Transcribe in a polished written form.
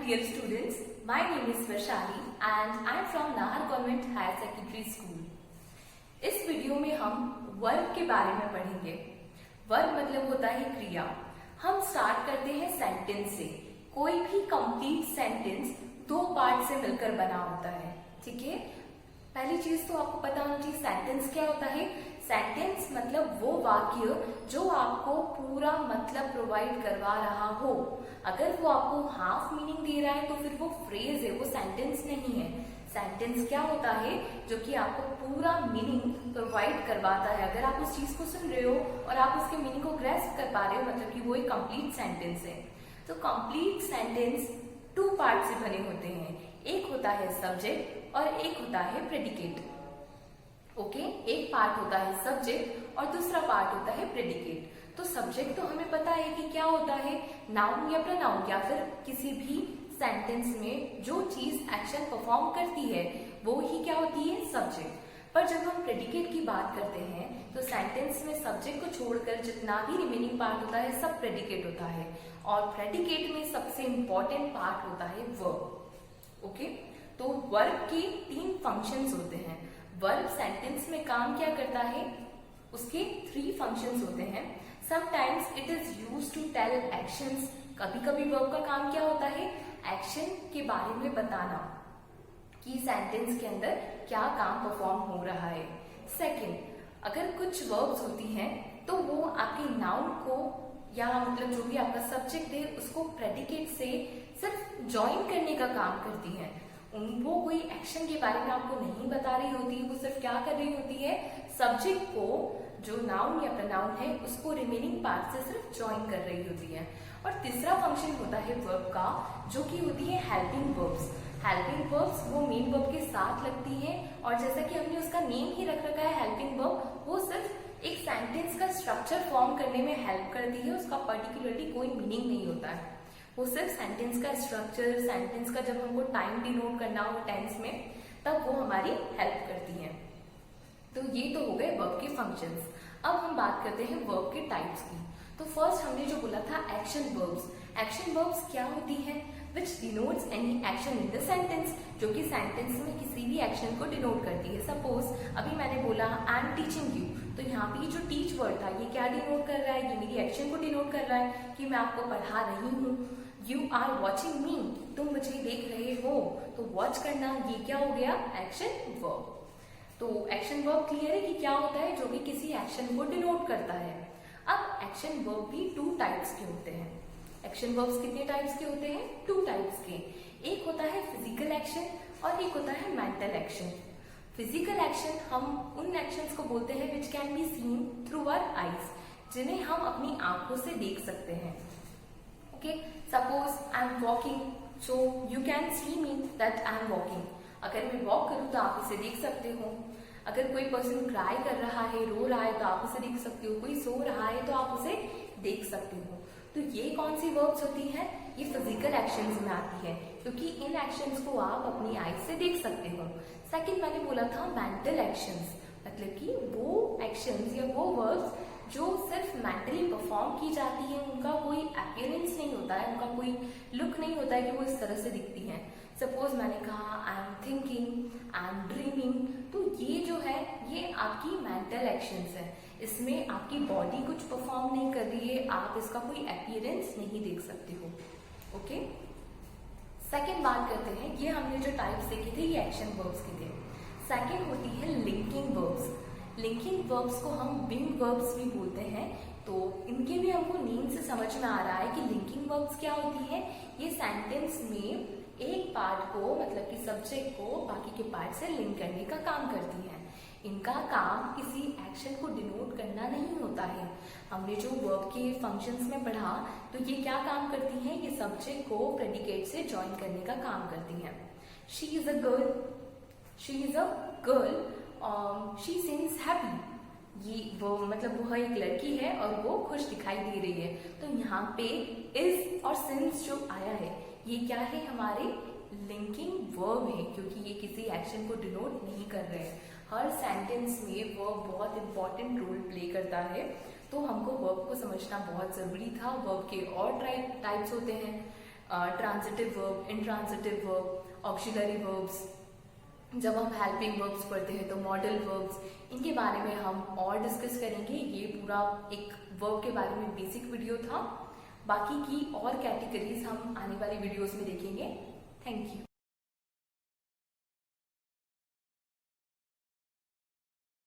dear students, my name is Vaishali and I am from Nahar Convent Higher Secondary School. इस video में हम verb के बारे में पढ़ेंगे। वर्ब मतलब होता है क्रिया। हम स्टार्ट करते हैं सेंटेंस से। कोई भी कंप्लीट सेंटेंस दो पार्ट से मिलकर बना होता है, ठीक है। पहली चीज तो आपको पता होना चाहिए सेंटेंस क्या होता है। सेंटेंस मतलब वो वाक्य जो आपको पूरा मतलब प्रोवाइड करवा रहा हो। अगर वो आपको हाफ मीनिंग दे रहा है तो फिर वो फ्रेज है, वो सेंटेंस नहीं है। सेंटेंस क्या होता है जो कि आपको पूरा मीनिंग प्रोवाइड करवाता है। अगर आप उस चीज को सुन रहे हो और आप उसके मीनिंग को ग्रैस्प कर पा रहे हो, मतलब कि वो एक कंप्लीट सेंटेंस है। तो कंप्लीट सेंटेंस टू पार्ट से बने होते हैं। एक होता है सब्जेक्ट और एक होता है प्रेडिकेट। ओके, एक पार्ट होता है सब्जेक्ट और दूसरा पार्ट होता है प्रेडिकेट। तो सब्जेक्ट तो हमें पता है कि क्या होता है, नाउन या प्रोनाउन या फिर किसी भी सेंटेंस में जो चीज एक्शन परफॉर्म करती है वो ही क्या होती है, सब्जेक्ट। पर जब हम प्रेडिकेट की बात करते हैं तो सेंटेंस में सब्जेक्ट को छोड़कर जितना भी रिमेनिंग पार्ट होता है सब प्रेडिकेट होता है। और प्रेडिकेट में सबसे इंपॉर्टेंट पार्ट होता है वर्ब। ओके, तो वर्ब के तीन फंक्शंस होते हैं। वर्ब सेंटेंस में काम क्या करता है, उसके थ्री फंक्शंस होते हैं। Sometimes it is used to tell actions. कभी कभी वर्ब का काम क्या होता है, एक्शन के बारे में बताना कि सेंटेंस के अंदर क्या काम परफॉर्म हो रहा है। सेकंड, अगर कुछ वर्ब्स होती हैं तो वो आपके नाउन को या मतलब जो भी आपका सब्जेक्ट है उसको प्रेडिकेट से सिर्फ ज्वाइन करने का काम करती है। वो कोई एक्शन के बारे में आपको नहीं बता रही होती, वो सिर्फ क्या कर रही होती है, सब्जेक्ट को जो नाउन या प्रोनाउन है उसको रिमेनिंग पार्ट से सिर्फ ज्वाइन कर रही होती है। और तीसरा फंक्शन होता है वर्ब का जो कि होती है हेल्पिंग वर्ब्स। हेल्पिंग वर्ब्स वो मेन वर्ब के साथ लगती है और जैसा कि हमने उसका नेम ही रख रखा है हेल्पिंग वर्ब, वो सिर्फ एक सेंटेंस का स्ट्रक्चर फॉर्म करने में हेल्प करती है। उसका पर्टिकुलरली कोई मीनिंग नहीं होता है, वो सिर्फ सेंटेंस का स्ट्रक्चर, सेंटेंस का जब हमको टाइम डिनोट करना हो टेंस में तब वो हमारी हेल्प करती है। तो ये तो हो गए वर्ब के फंक्शंस। अब हम बात करते हैं वर्ब के टाइप्स की। तो फर्स्ट हमने जो बोला था एक्शन वर्ब्स। एक्शन वर्ब्स क्या होती है, विच denotes any action in the sentence, जो कि सेंटेंस में किसी भी एक्शन को डिनोट करती है। सपोज अभी मैंने बोला आई एम टीचिंग यू, तो यहाँ पे जो टीच वर्ड था ये क्या डिनोट कर रहा है, ये मेरी एक्शन को डिनोट कर रहा है कि मैं आपको पढ़ा रही हूँ। यू आर वॉचिंग मी, तुम मुझे देख रहे हो, तो वॉच करना ये क्या हो गया, एक्शन वर्ब। तो एक्शन वर्ब क्लियर है कि क्या होता है, जो भी किसी एक्शन को डिनोट करता है। अब एक्शन वर्ब भी टू टाइप्स के होते हैं। एक्शन वर्ब्स कितने टाइप्स के होते हैं, टू टाइप्स के। एक होता है फिजिकल एक्शन और एक होता है मेंटल एक्शन। फिजिकल एक्शन हम उन एक्शंस को बोलते हैं which can be seen through our eyes, जिन्हें हम अपनी आंखों से देख सकते हैं। Okay, suppose I am walking, so you can see me that I am walking. अगर मैं वॉक करूँ तो आप इसे देख सकते हो। अगर कोई पर्सन क्राई कर रहा है, रो रहा है, तो आप उसे देख सकते हो। कोई सो रहा है तो आप उसे देख सकते हो। तो ये कौन सी वर्ब्स होती हैं, ये फिजिकल एक्शंस में आती है क्योंकि इन एक्शंस को आप अपनी आईज से देख सकते हो। सेकंड मैंने बोला था मेंटल एक्शंस, मतलब कि वो एक्शंस या वो वर्ब्स जो सिर्फ मेंटली परफॉर्म की जाती है, उनका कोई अपीयरेंस नहीं होता है, उनका कोई लुक नहीं होता है कि वो इस तरह से दिखती हैं। सपोज मैंने कहा I am thinking, I am dreaming, तो ये जो है ये आपकी मेंटल एक्शंस है। इसमें आपकी बॉडी कुछ परफॉर्म नहीं कर रही है, आप इसका कोई अपीयरेंस नहीं देख सकते हो। ओके, सेकेंड बात करते हैं, ये हमने जो टाइप्स देखे थे ये एक्शन वर्ब्स के थे। सेकेंड होती है लिंकिंग वर्ब्स। लिंकिंग वर्ब्स को हम बिंग वर्ब्स भी बोलते हैं। तो इनके भी हमको नेम से समझ में आ रहा है कि लिंकिंग वर्ब्स क्या होती है। ये सेंटेंस में एक पार्ट को मतलब कि सब्जेक्ट को बाकी के पार्ट से लिंक करने का काम करती है। इनका काम किसी एक्शन को डिनोट करना नहीं होता है। हमने जो वर्ब के फंक्शंस में पढ़ा तो ये क्या काम करती हैं, ये सब्जेक्ट को प्रेडिकेट से ज्वाइन करने का काम करती हैं। She is a girl, she is a girl, she seems happy, ये वो मतलब वो एक लड़की है और वो खुश दिखाई दे रही है। तो यहाँ पे इज और सिंस जो आया है ये क्या है, हमारे लिंकिंग वर्ब है क्योंकि ये किसी एक्शन को डिनोट नहीं कर रहे हैं। हर सेंटेंस में वर्ब बहुत इंपॉर्टेंट रोल प्ले करता है, तो हमको वर्ब को समझना बहुत जरूरी था। वर्ब के और टाइप्स होते हैं, transitive verb, intransitive verb, auxiliary verbs, जब हम हेल्पिंग वर्ब्स पढ़ते हैं तो मॉडल वर्ब्स, इनके बारे में हम और डिस्कस करेंगे। ये पूरा एक वर्ब के बारे में बेसिक वीडियो था। बाकी की और कैटेगरीज हम आने वाली वीडियोस में देखेंगे। Thank you.